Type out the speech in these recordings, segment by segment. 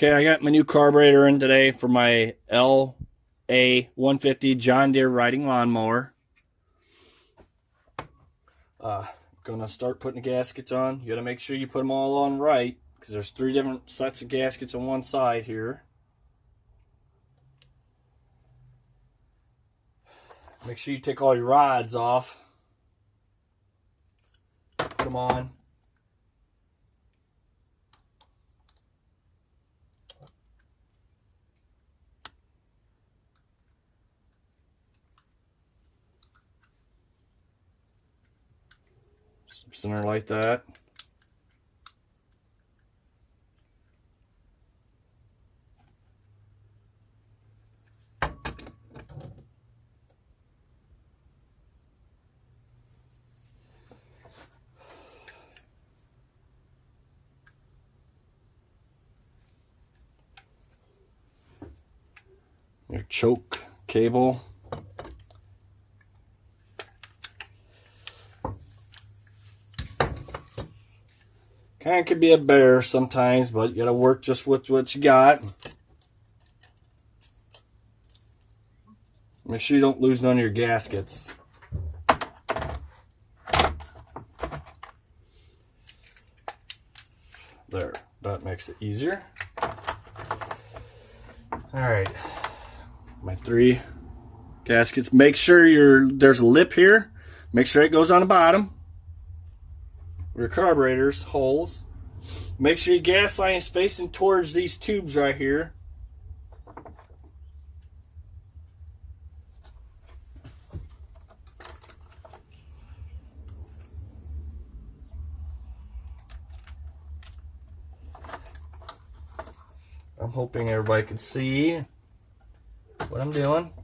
Okay, I got my new carburetor in today for my la150 John Deere riding lawnmower. Gonna start putting the gaskets on. You gotta make sure you put them all on right, because there's 3 different sets of gaskets on one side here. Make sure you take all your rods off. Put them on. Center like that. Your choke cable. Kind of could be a bear sometimes, but you gotta work just with what you got. Make sure you don't lose none of your gaskets. There, that makes it easier. Alright, my 3 gaskets. Make sure there's a lip here. Make sure it goes on the bottom. Your carburetor's holes. Make sure your gas line is facing towards these tubes right here. I'm hoping everybody can see what I'm doing.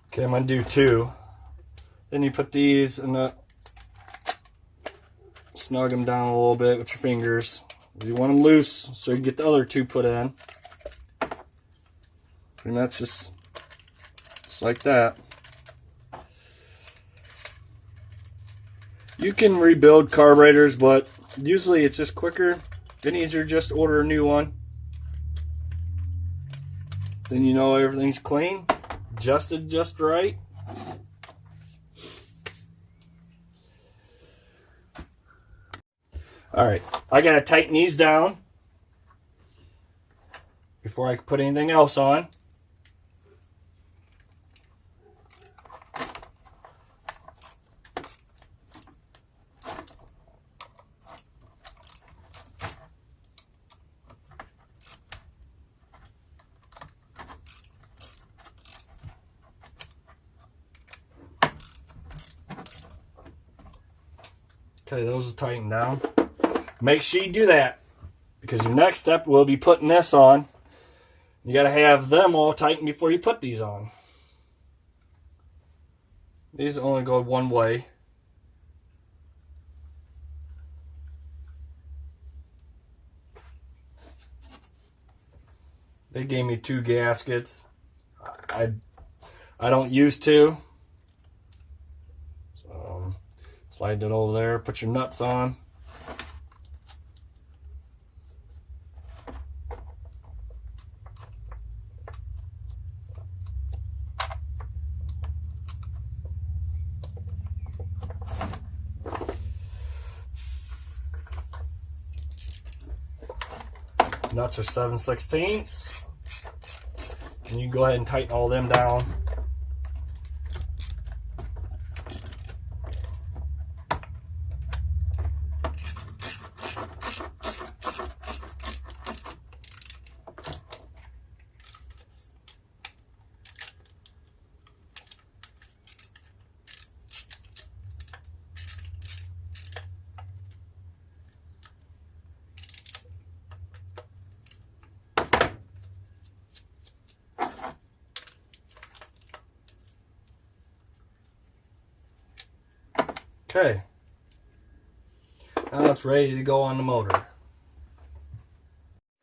Okay, I'm gonna do 2. Then you put these and snug them down a little bit with your fingers. You want them loose so you get the other 2 put in. Pretty much just like that. You can rebuild carburetors, but usually it's just quicker and easier just to order a new one. Then you know everything's clean, adjusted just right. Alright, I gotta tighten these down before I can put anything else on. Okay, those are tightened down. Make sure you do that, because your next step will be putting this on. You got to have them all tightened before you put these on. These only go one way. They gave me 2 gaskets. I don't use 2. So slide it over there, put your nuts on. Nuts are 7/16, and you can go ahead and tighten all them down. Okay, now it's ready to go on the motor.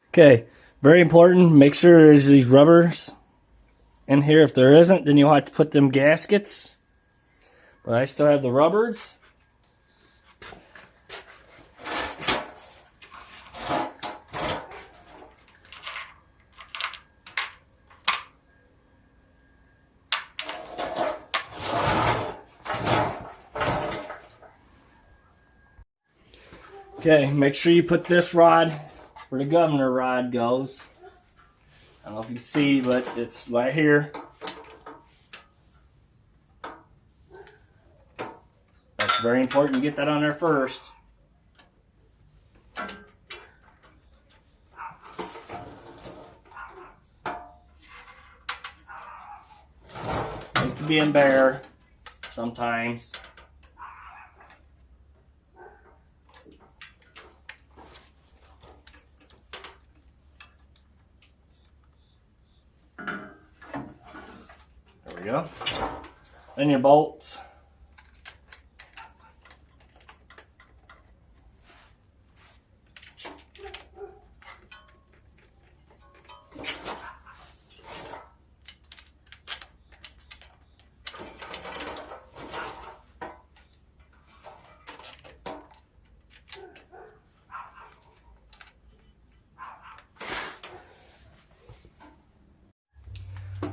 Okay, very important, make sure there's these rubbers in here. If there isn't, then you'll have to put them gaskets. But I still have the rubbers. Okay, make sure you put this rod where the governor rod goes. I don't know if you can see, but it's right here. That's very important. You get that on there first. It can be in bare sometimes. There we go. Then your bolts.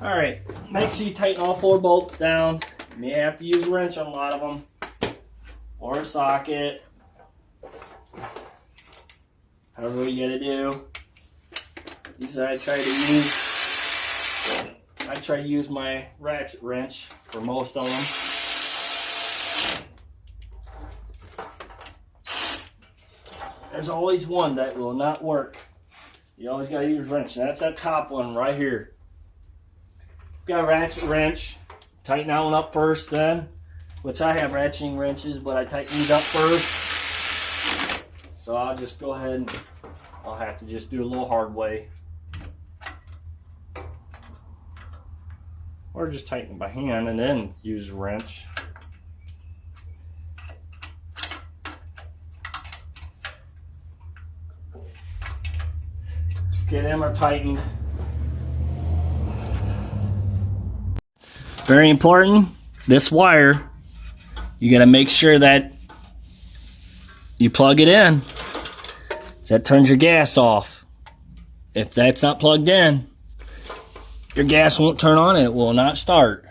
Alright, make sure you tighten all 4 bolts down. You may have to use a wrench on a lot of them, or a socket. However you gotta do. These I try to use my ratchet wrench for most of them. There's always one that will not work. You always gotta use a wrench, and that's that top one right here. Got a ratchet wrench, tighten that one up first then, which I have ratcheting wrenches, but I tighten these up first. So I'll just go ahead and I'll have to just do a little hard way. Or just tighten it by hand and then use a wrench. Okay, them are tightened. Very important, this wire, you gotta make sure that you plug it in. That turns your gas off. If that's not plugged in, your gas won't turn on and it will not start.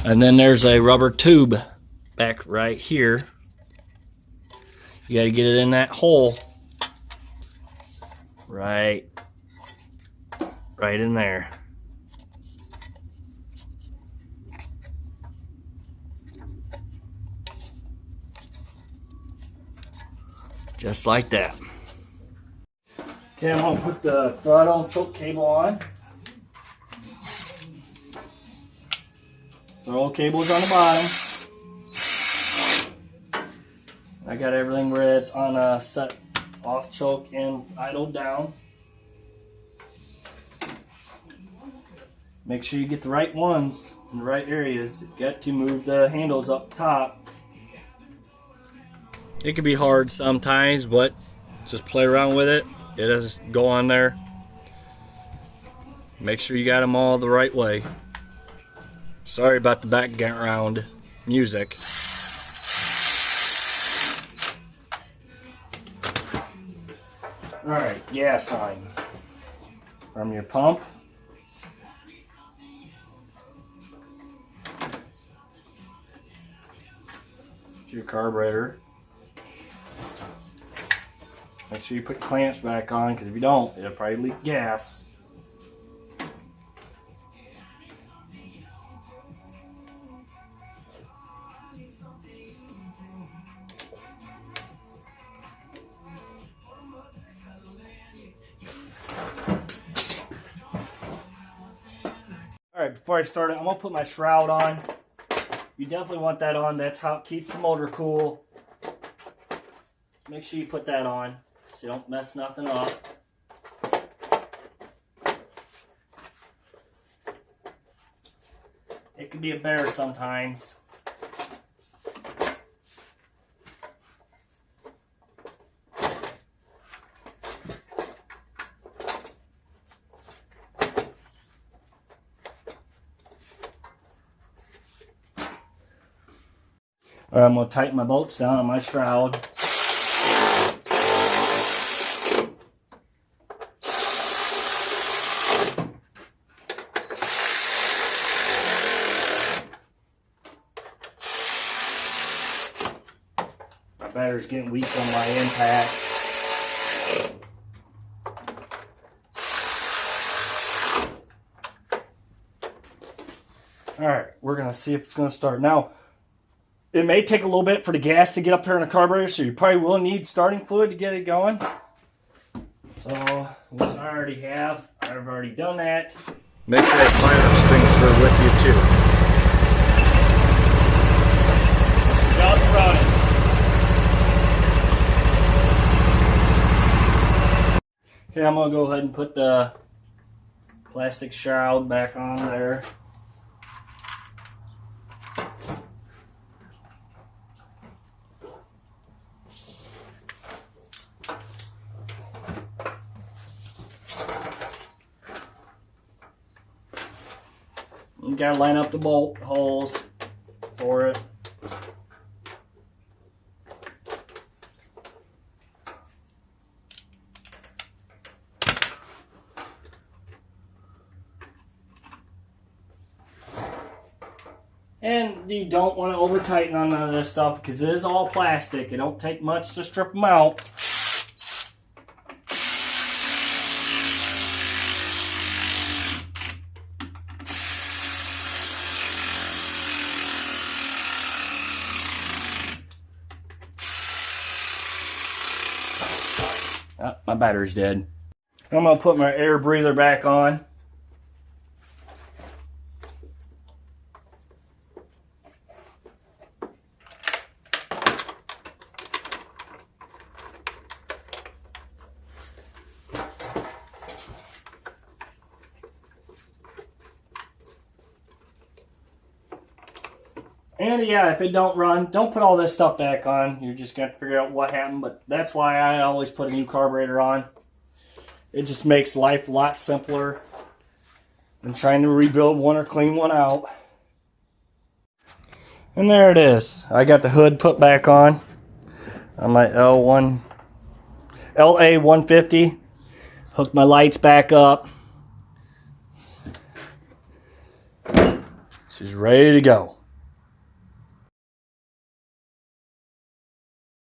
And then there's a rubber tube back right here. You gotta get it in that hole. Right in there. Just like that. Okay, I'm gonna put the throttle and choke cable on. Throttle cable's on the bottom. I got everything where it's on a set off choke and idle down. Make sure you get the right ones in the right areas. You got to move the handles up top. It can be hard sometimes, but just play around with it. It does go on there. Make sure you got them all the right way. Sorry about the background music. Alright, gas line from your pump to your carburetor. Make sure you put clamps back on, because if you don't, it'll probably leak gas. Alright, before I start it, I'm going to put my shroud on. You definitely want that on. That's how it keeps the motor cool. Make sure you put that on so you don't mess nothing up. It can be a bear sometimes. Alright, I'm going to tighten my bolts down on my shroud. Battery's getting weak on my impact. Alright, we're going to see if it's going to start. Now, it may take a little bit for the gas to get up here in the carburetor, so you probably will need starting fluid to get it going. So, which I already have. I've already done that. Make sure that fire extinguisher with you too. Job's running. Okay, I'm going to go ahead and put the plastic shroud back on there. You gotta line up the bolt holes for it. And you don't want to over tighten on none of this stuff because it is all plastic. It don't take much to strip them out. Oh, my battery's dead. I'm going to put my air breather back on. And yeah, if it don't run, don't put all this stuff back on. You're just going to figure out what happened. But that's why I always put a new carburetor on. It just makes life a lot simpler than trying to rebuild one or clean one out. And there it is. I got the hood put back on my la150. Hooked my lights back up. She's ready to go.